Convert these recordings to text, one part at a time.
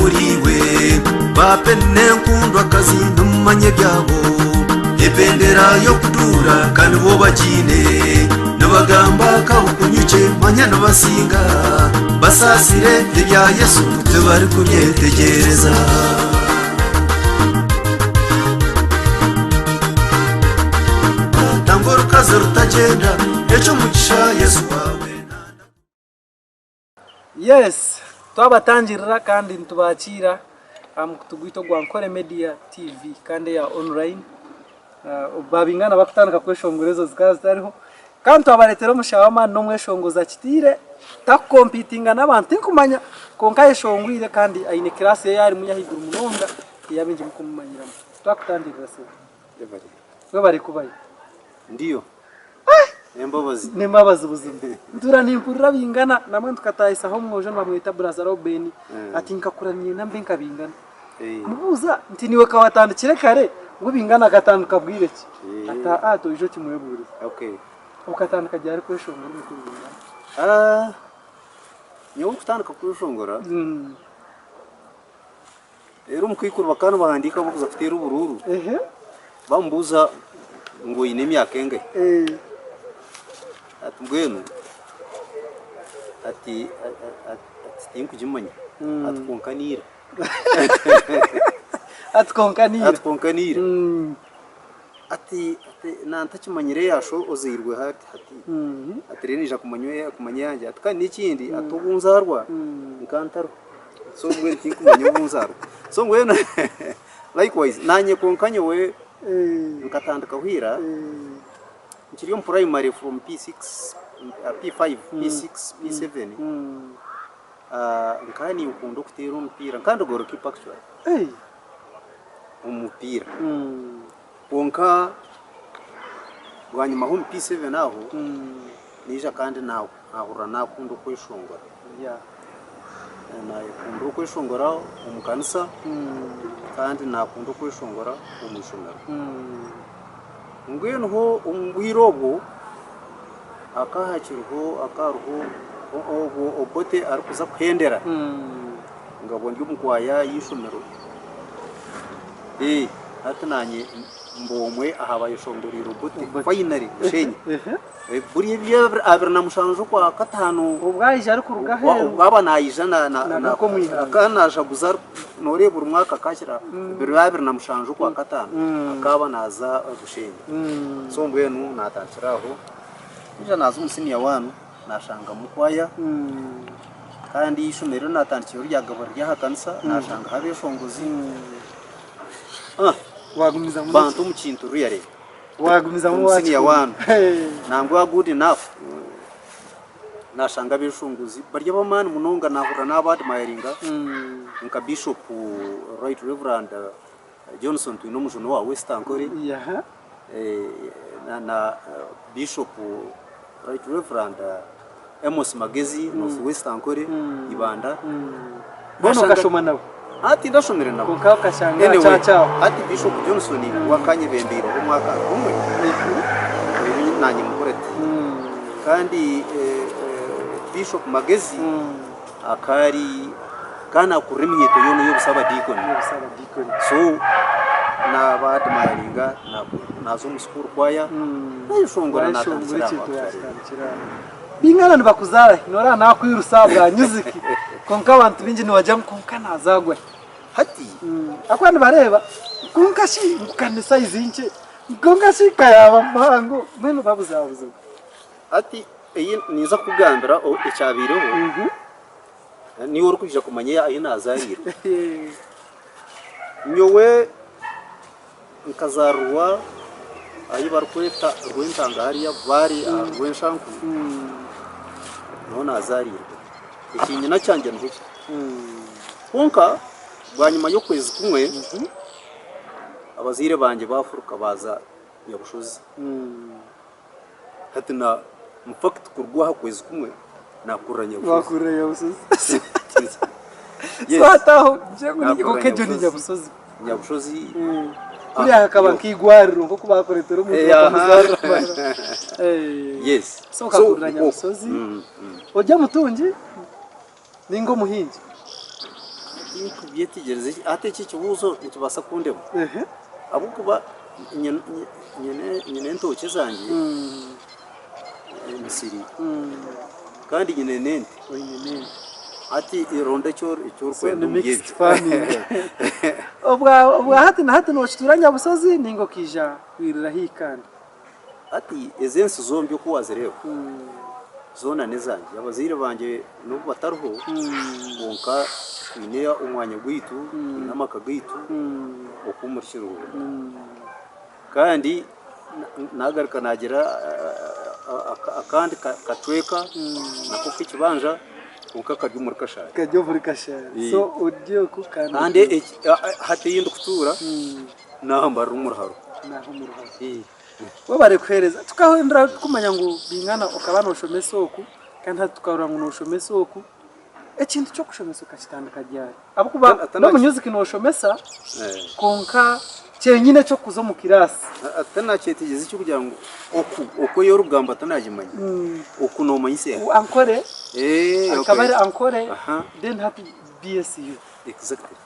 kuriwe bapenne nkundwa kazi numanye byabo ebendera yo kudura kandi bo bakine nabagamba kabukunyuke manya nabasinga basasire ibya Yesu tubari kubyetegereza tamboro kaza rutagenda ejo mugisha Yesu wawe. Yes, twabatangirira kandi ntubakira tugwito gwa Nkore Media TV kandi ya online babingana bakutandika kweshongorezo zikazitariho kandi twabaretera mushawama no mweshongoza kitire takompitinga n'abantu nkumanya konka yeshongwire kandi ayine class yari munyahigura munonga yabinje mukumanyiramo twakutandikira se we bari kubaye ndiyo nembabazi ubuzima ndura nimpurira bingana namwe tukatayisa aho mwoje bamwita Brazaro Beni ati nkakuraniye nambe nkabingana mubuza nti niwe kawatandikire kare ngo bingana gatanduka bwire ki ata to ijo kimwebure okay ukatanduka byari kweshongora mu kubingana nyo kutanduka kweshongora rero mukikuru bakana bandika bakuza kutera ubururu bambuza ngo ine myaka enge atubwenu ati tinkujimanya atkonkanira atkonkanira ati nantakimanyire yasho ozirwe hati atirenija kumanya yanjye atkandi ikindi atubunzarwa nkantaro so ngwe tinkumanya ubunzarwa so ngwena likewise nanye konkanye we nkatandika hwira nkiri mu primary from P6 P5 P6 P7 nkani ukundo kutera umupira kandi goalkeeper actually umupira konka gwanyuma ho P7 naho nija kandi naho ahura nakundo kweshongora nayo kundo kweshongora umukanisa kandi nakundo kweshongora umushomero ngweno ho umwirobo akahakirho akaruho obote arikuza kwendera ngabo ndi umkwaya yishomero hatananye mbomwe ahabaye shongoriro bote finally shenye buri bya abirna mushanjo kwa katano ubwayije ari kuruga hero baba nayija na akanaje guzar nore buri mwaka kashyira biri abirna mushanjo kwa katano akaba naza gushenye so mbwenu natakiraho nja nazo umusini yawanu nashanga mukwaya kandi ishomero natandikiro ryagabara rya hakanisa nashanga habe shongozi wagumiza mu bantu mu kintu ruyare wagumiza mu umusini yawanu nangwa good enough nashanga bishunguzi barya bamana munonga nahura nabadi mayiringa nka bishop right reverend Johnson twino mujono wa Western Kore na bishop right reverend Amos Magezi of Western Kore ibanda bono gashoma nabo ati ndashomere nabo kashanga cha ati bishop Johnson wakanye bembiro umwaka umwe nanyi mukorete kandi bishop Magezi akari kana kuremyeto yono yo busaba deacon so na badi mayiringa nazo muskuru kwaya nayishongora natandikira bingana nibakuzara nora nakwirusabwa nyuziki konka abantu bingi niwajya konka nazagwa hati akwandi bareba konka shi mukanisa izinche konka shi kayaba mpango meno babuzabuza ati iyi niza kugambira o icyabireho ni wori kujya kumanya ayi nazarira nyowe nkazarwa ayi barkweta rwentanga hariya bari rwenshanku none azarira ikinyina cyanjye nduke konka bwanyuma yo kwezi kumwe abazire banje bafuruka baza yabushozi hatina mufakt kurwaha kwezi kumwe nakuranya ubusozi swataho ngo kejo ni nyabusozi kuri akaba kigwariro nko kubakoretero mu yes so kakuranya ubusozi ojya mutungi ningo muhinji kubyetegereza ate iki kibuzo nikibasa kundemo abo kuba nyine ntoke zanjye misiri kandi nyine nente ati ironde cyo kwenda mixed family obwa hati na hati no chituranya busozi ningo kija wirira hikandi ati ezensi zombi ko wazireba zona nezanjye abazire banje n'ubu bataruho bonka kwineya umwanya gwitu n'amaka gwitu okumurshiro kandi nagaruka nagira akandi kacweka nako kikibanja uka kajya muri kashari so ugiye kukanda kandi hati yindi kutura nahambara umurharo wabare kwereza tukahindura kumanya ngo bingana ukabana ushomese oku kandi tukahura ngo ushomese oku ekintu cyo kushomesa ukakitandika ryari abo kuba no music no ushomesa konka cyenyine cyo kuzo mu kirasi atanacetegeze cyo kugira ngo oku yo rugamba atanagimanya oku no manyise ankore akabare ankore then happy BSU exactly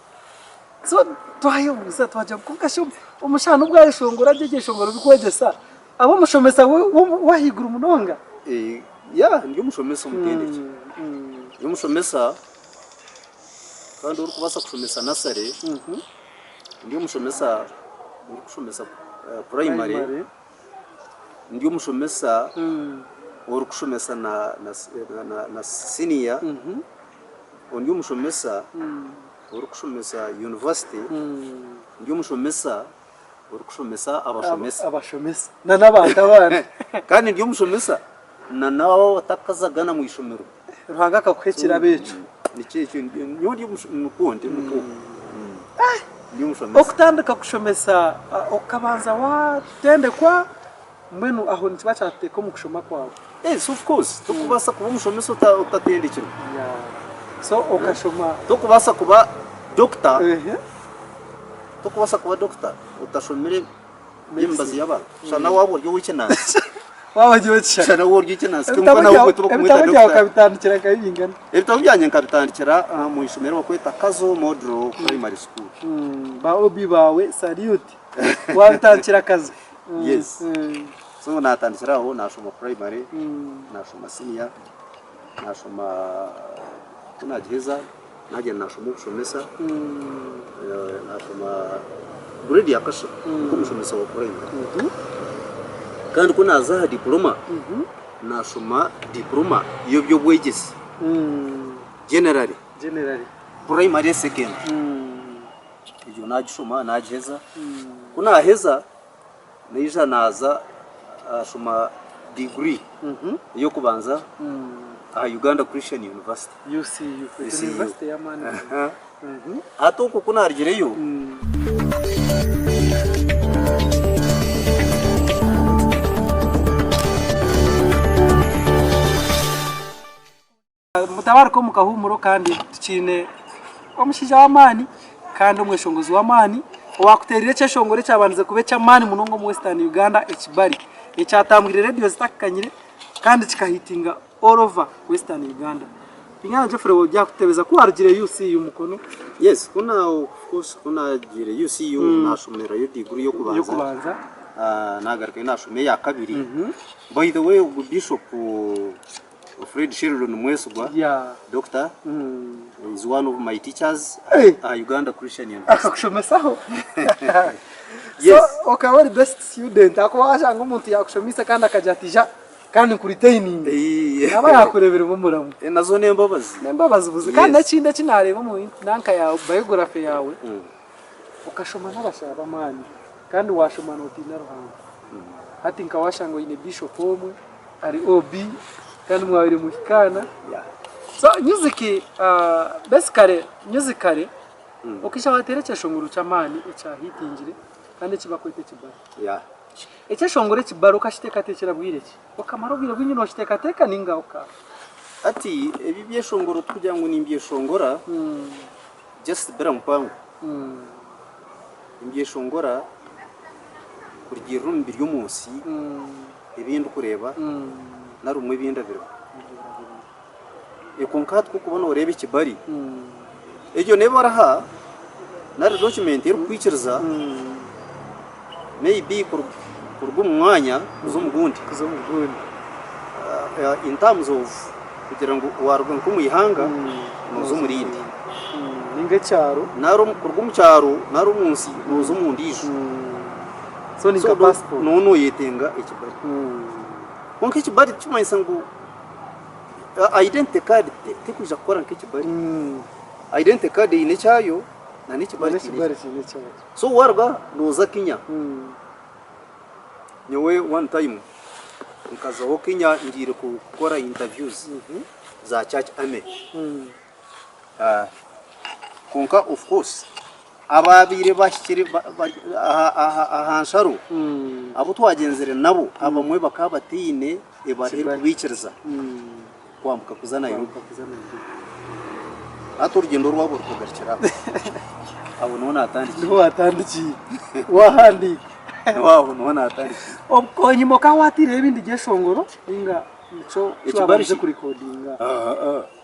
so twayo gusa twaje kukasho umushana ubwo yashongora geshongora bikwegesa abo mushomesa wahigura umunonga ya ndiyo mushomesa umutendeke ndiyo mushomesa kandi uri kubasa kushomesa nasare ndiyo mushomesa uri kushomesa primary ndiyo mushomesa uri kushomesa na senior ndiyo mushomesa uri kushomesa university ndiyo mushomesa uri kushomesa abashomesa na nabandi abana kandi ndiyo mushomesa na nawo watakazagana mu ishomero ruhanga kakwekira becu nicyo ndiyo mukundi ndiyo mushomesa okutandika kushomesa okabanza watendekwa mbenu aho ntibacyate ko mu kushoma kwawe yes of course tukubasa kuba mushomesa utatendekirwa so okashoma tukubasa kuba doctor tukubasa kuba doctor utashomere yembazi y'abantu shana wabo ryo wikenanze wabagiwe cyane shana wabo ryo wikenanze kumva nawe tuba kumwita doctor kabitandikira kabingana ebitabo byanjye nkabitandikira mu ishomero bakwita Kazo Model Primary School ba obi bawe salute wabitandikira Kazo yes so natandikira aho nashoma primary nashoma senior nashoma tunagiheza naje nashoma kushomesa nashoma grade ya kasha kushomesa wa primary kandi kuna za diploma nashoma diploma iyo byo bwegesi generally primary second iyo najishoma najiheza kuna heza nija naza ashoma degree yo kubanza Uganda Christian University UCU University ya Mani ato ko kuna argireyo mutabara ko mukahumuro kandi tukine omushija wa Mani kandi Omweshongozi wa Mani wakuterire cyeshongore cyabanze kube cya Mani munongo mu Western Uganda ekibari ecyatambwire radio zitakanyire kandi kikahitinga all over Western Uganda. Beingana Geoffrey wajya kutebeza ko arugire UCU mukono. Yes, kuna of course kuna gire UCU nashomera yo degree yo kubanza. Nagaruka nashomeye ya kabiri. By the way, Bishop Fred Sheridan Mwesugwa, doctor, is one of my teachers at Uganda Christian University. Akakushomesaho. Yes. So, okay, the best student. Akwasha ngomuntu yakushomisa kandi akajatija kandi kuri training. Aba yakurebera umuramu. Nazo nembabazi. Nembabazi buze kandi nakinde kinareba mu nanka ya biography yawe. Ukashoma n'abashaba Mani kandi washoma no tina ruhanga. Hati nkawasha ngo ine bishop omwe ari OB kandi mwabiri muhikana. So music basically musically ukisha watereche nguru cha Mani echa hitingire kandi kibakwete kibara. Echa shongore kibaro kashiteka tekera bwireki. Okamaro bwira bwinyi no shiteka teka ninga oka. Ati ebi byeshongoro tujya ngo nimbye shongora. Just bera mpango. Imbye shongora kurya rumbi ry'umunsi ibindi kureba narumwe ibindi abiro. Ekonkat ko kubona urebe kibari. ejo ne baraha nari document yo kwikiriza maybe kurugum mwanya uzumugundi in terms of kugira ngo waruga kumuyihanga nuzumurindi ninge cyaro naro kurugum cyaro naro munsi nuzumundisho so ninga passport nono yetenga ikibari konke ikibari cyumayisa ngo identity card tikuja gukora nk'ikibari identity card ine cyayo na n'ikibari kine cyayo so warga noza Kenya nyewe one time nkaza ho Kenya ngire gukora interviews za church ame konka of course ababire bashikire ahansharo abo twagenzere nabo abamwe bakabatine ebari kubikiriza kwambuka kuzana Europa aturugendo rwabo rukogarikira abo none atandiki wahandi wabo none atandiki obkonyi ka watire ibindi geshongoro inga ico twabaje kuri codinga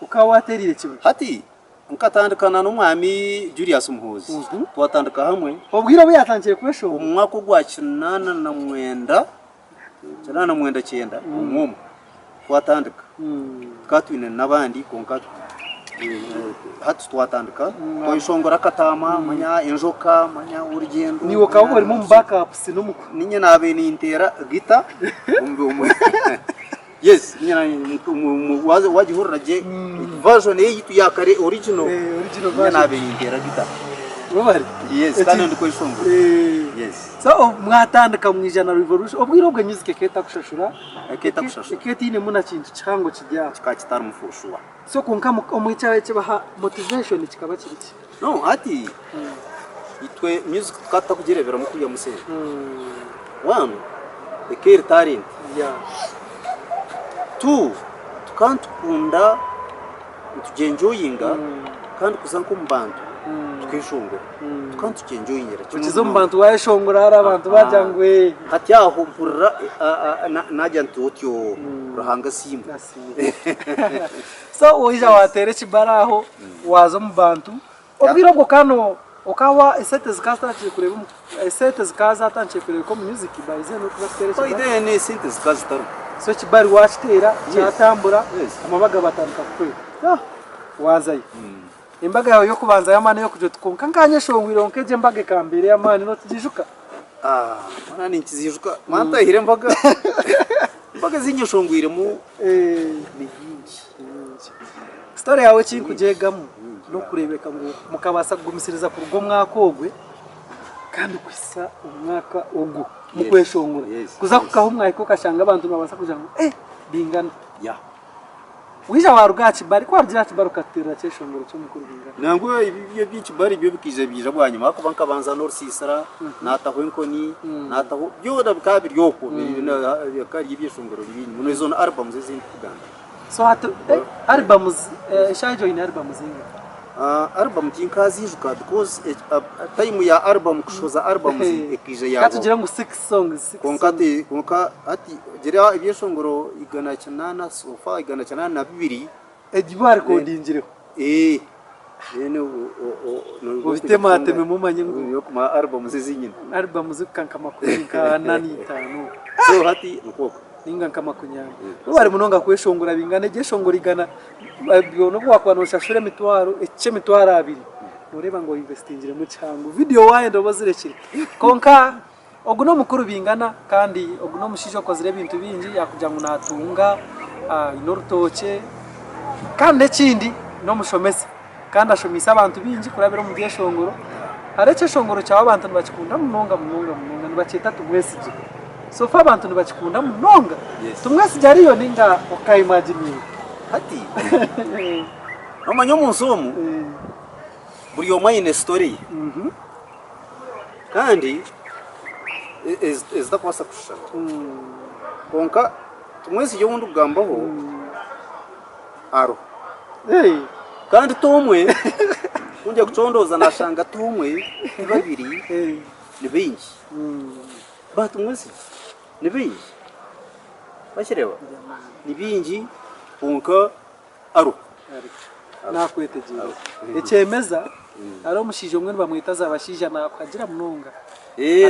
ukawaterire kibu hati nkatandukana n'umwami Julius Muhozi twatandika hamwe obwira bo yatangiye kwesho umwaka gwa 89 umwum twatandika twatwine nabandi konka hati twatandika twishongora katama manya injoka manya urugendo niwo kawo bari mu backup sinumuko ninye nabe nintera gita umbe yes nyina wajihurira je version yitu ya kare original version nabe nintera gita bari yes kandi ndiko ishongora yes so mwatandika mu ijana revolution obwiro bwe music keta kushashura keta ine muna kintu cyango kijya kikakitara mufushwa so kunka omwicawe kibaha motivation kikaba kiriki no ati itwe music tukata kugirebera mu kuya musere one the care talent yeah two tukant kunda tugenjoyinga kandi kuzanko mbantu twishongora tukant tugenjoyingira kizo mbantu wayishongora ari abantu bajangwe hati aho mpurira najya ntotyo ruhanga simba so oija watere kibaraho wazo mbantu obwiro bwo kano okawa esete zikastati kureba esete zikazatanche kureba ko music baize no kubatere so ide ne esete zikastara so kibari watera cyatambura amabaga batandika kwe wazayi imbaga yawe yo kubanza yamane yo kujotukonka nkanye shongwiro nkeje mbage kambere yamane no tijijuka mana ninkizijuka manta hire mbaga zinyoshongwire mu bihinji story yawe kinkujegamo no kurebeka ngo mukabasa kugumisiriza ku rugo mwakogwe kandi kwisa umwaka ogo mukweshongora kuza kukaho mwayiko kashanga abantu babasa kuja ngo bingana ya wija warugachi bari kwargira ati barukatira cyeshongoro cyo mukuru bingana nango ibyo byinshi bari byo bikije bija bwanyuma ako bankabanza norsisara nataho inkoni nataho byo dabikabiri yoko yakari ibyeshongoro bibinyi muno izo albums zindi kuganda so hatu albums shajo in albums zinga album tinkazijuka because time ya album kushoza albums ikije yabo katugira ngo 6 songs konka ati gira ibyeshongoro igana cyanana sofa igana cyanana na bibiri edibar kodingireho ene ubitemate memumanye ngo yo kuma albums zinyine albums kankama kurinka nani tano so hati nuko ninga kama kunyama bari munonga kweshongora bingana geshongora igana byono kwakwanosha shure mitwaro mitwaro abiri ureba ngo investingire mu cyango video waye ndobazirekire konka oguno mukuru bingana kandi oguno mushijo kozire ibintu bingi yakujya ngo natunga inorutoke kandi kindi no mushomesa kandi ashomisa abantu bingi kurabira mu geshongoro arece shongoro cyawe abantu bakikunda munonga nibakita tumwesije so fa abantu nibakikunda munonga tumwesije ariyo ninga ukayimagine hati amanyo munsomu buri yomayine story kandi ezda kwasa kushaka konka tumwesije wundi ugambaho aro kandi tumwe unje kucondoza nashanga tumwe babiri ni bingi batumwese ni bingi bashireba ni bingi konka aro nakwetegera ekyemeza ari omushije omwe bamwita zabashija nakwagira munonga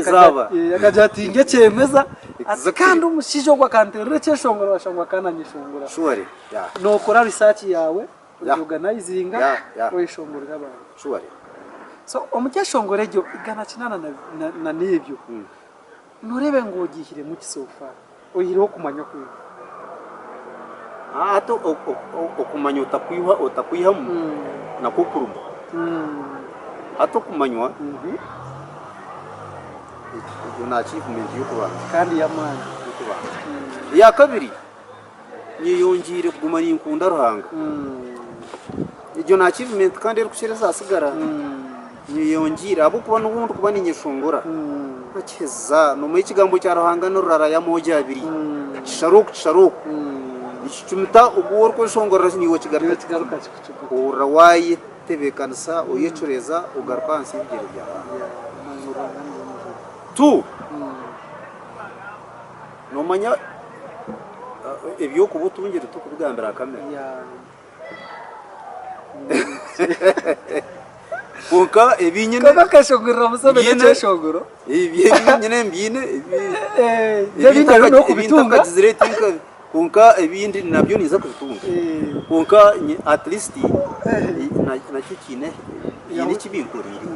zaba akaja ati nge cyemeza kandi umushije ogwa kanterere cyeshongora bashangwa kananyishongora sure nokora research yawe organizinga weshongorera abantu sure so omucyashongore ryo igana kinana na nebyo nurebe ngo gihire mu kisofa oyireho kumanya kwe ato okumanya utakwiha nakukuruma ato kumanywa ibyo na achievement yo kuba kandi yamana ya kabiri nyiyongire kuguma ninkunda ruhanga ibyo na achievement kandi rukushireza asigara nyiyongire abo kuba n'ubundi kuba ninyishongora akeza no mu kigambo cya ruhanga no rara ya moja abiri sharuku icyumita ubwo ko shongora niwo kigaruka urawaye tebekansa uyecoreza ugarukansa ibigero bya tu no manya ebyo kubutungire tukubigambira kamera konka ebinyene kashongora musobe cyeshongoro ebinyene mbine ebintu no kubitunga konka ebindi nabyo niza kubitunga konka at least na kikine yini kibinkorire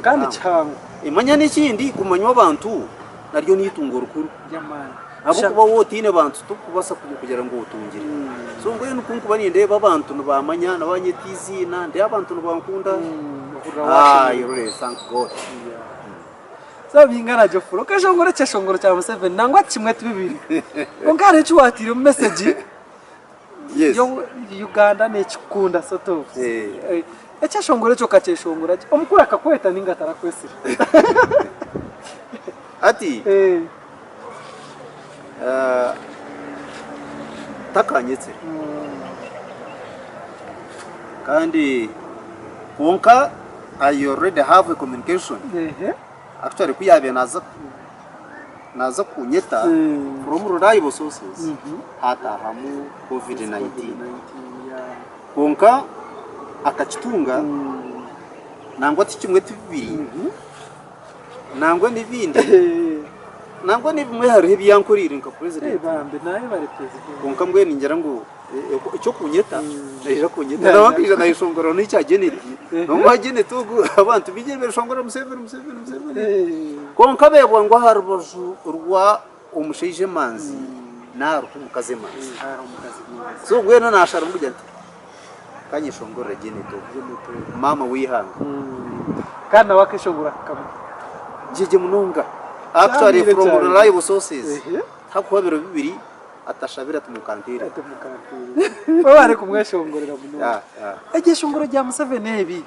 kandi cyangwa imanya n'ikindi kumanywa abantu naryo nitungo rukuru jamani abo kuba wotine abantu tukubasa kugira ngo utungire so ngo yenu kunkuba nindeba abantu nubamanya nabanyetizi nande abantu nubankunda yore thank god Beingana Geoffrey kashongora cyashongoro cya Museveni nangwa kimwe tubibiri ngare cyuwatire mu message yo Uganda nekikunda soto ecyashongoro cyo kaceshongora omukura akakweta ningatara kwesira ati takanyetse kandi konka I already have a communication actually kuyabe naza kunyeta from reliable sources hatahamu covid-19 konka akakitunga nangwa tikimwe tibiri nangwa nibindi nangwa nibimwe hari ibyankurira nka president bambe naye bari president konka mbwe ningera ngo icyo kunyeta ejo kunyeta nabakije nayishongoro n'icya geneti no mageneti ugu abantu bigebe shongora Museveni konka bebwa ngo haruboju rwa umushije manzi na rumukaze manzi so gwena nashara mbuja ati kanyishongora geneti mama wihanga kana wakishongora kama jeje munonga actually from reliable sources hakuhabiro bibiri atashabira tumukantire bari kumweshongorera muno ageshongoro rya Museveni ebi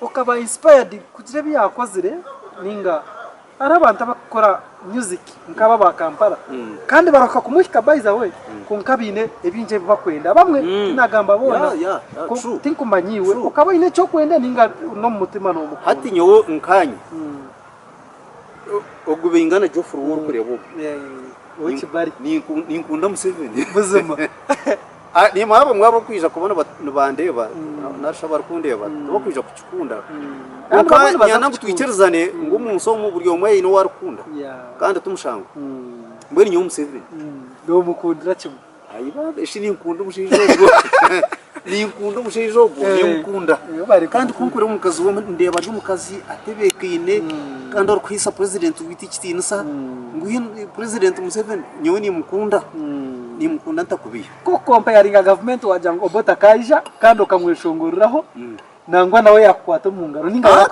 ukaba inspired kugira byakozire ninga ari abantu abakora music nkaba ba Kampala kandi baraka kumuhika by the way kunkabine ebinje bakwenda bamwe nagamba bona tinkumanyiwe ukaba ine cyo kwenda ninga no mutima no mukuru hati nyowo nkanye ogwo Beingana Geoffrey wo kurebo Ochibari ninkunda Museveni buzima ni mwabo mwabo kwija kubona bandeba nashobora kundeba bakwija kukikunda ukanya gutwikirizane ngo umunso mu buryo mwe ino warukunda kandi tumushanga mbere nyo Museveni ndo mukundira kimwe ayiba eshi ninkunda umushijogo ninkunda umushijogo nimukunda kandi kunkure mu kazi wo ndeba ari mu kazi atebekine kandi ari kwisa president witi kitinsa nguye president Museveni nyo nimukunda ntakubiye ko comparing government wajango obota kaija kandi ukamweshongoreraho nangwa nawe yakwata mu ngaro ninga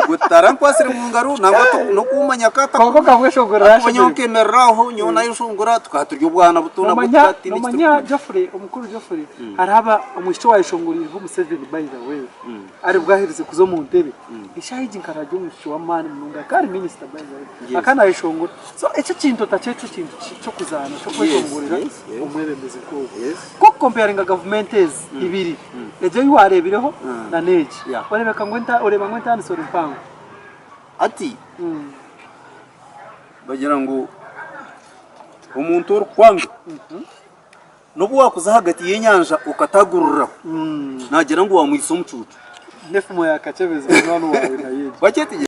gutara kwasire mu ngaro nangwa no kumanya kata koko kamweshongorera abanyoke meraho nyo nayo shongora tukaturyo bwana butuna butati ni manya Geoffrey umukuru Geoffrey araba umushyo wayishongorira Museveni by the way ari bwahirize kuzo mu ntebe ishahiji nkaraje umushyo wa mani munga kari minister by the way akana yishongora so ecyo kintu tacecu kintu cyo kuzana cyo kweshongorera umwebemeze ko comparing government ibiri eje yuare bireho na neji barebeka ngo ureba ngo ntani sori mpango ati bagira ngo umuntu uri kwanga nubu wakuza hagati y'inyanja ukatagurura nagira ngo wamwisa umucucu nefumo yakacebeza mwana wawe nayeje baketi